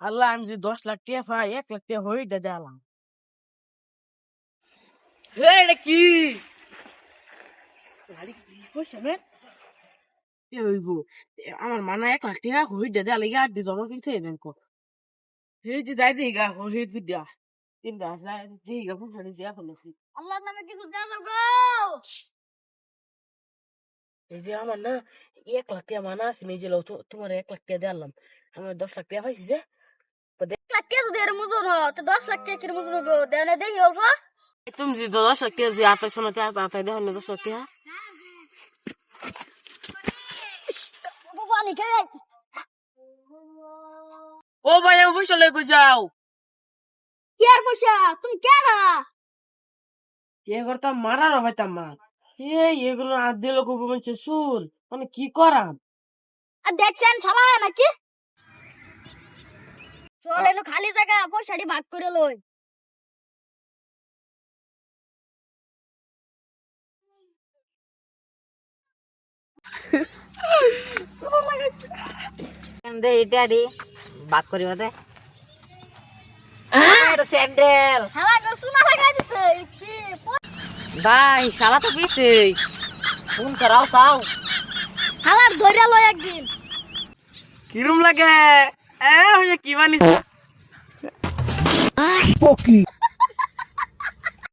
আল্লাহ আমি যে 10 লাখ টাকা পাই 1 লাখ টাকা হই দিলাম। হে এটা কি গাড়ি পয়সা নে এ হইব আমার মানা 1 লাখ টাকা হই দিলা লাগে আর দি জমা কিনছে ব্যাংক হে যে যাই দিগা হই দিয়া তিনটা যাই দিগা পয়সা দিয়া ফেলেছি। আল্লাহর নামে কিছু দেওয়া লাগবে। এই যে আমার না 1 লাখ টাকা মানা আছে এই যে লও তোমার 1 লাখ টাকা দিলাম আমার 10 লাখ টাকা পাইছি যে 1 লাখ টাকা যদি এর মতন হয় তো 10 লাখ টাকা কির মতন হবে দেয় না দেখি অল্প তুমি যে 10 লাখ টাকা যে আতাই শোনাতে আতাই দেখো না 10 লাখ টাকা পানি খেয়ে ও ভাই আমি পয়সা লই যাও কি আর পয়সা তুমি কেডা এ করতাম মারার হইতাম মা এগুলো আর দিল কুকু বলছে সুর মানে কি করাম আর দেখছেন শালা নাকি চল এনো খালি জায়গা পয়সাটি ভাগ করে লই দে ইটাডি বাক করিব দে এটা স্যান্ডেল শালা গো সোনা লাগাই দিছে কি ভাই শালা তো পিছে ফোন করাও সাও শালার ধইরা লই একদিন কিরম লাগে হইছে কি বানিস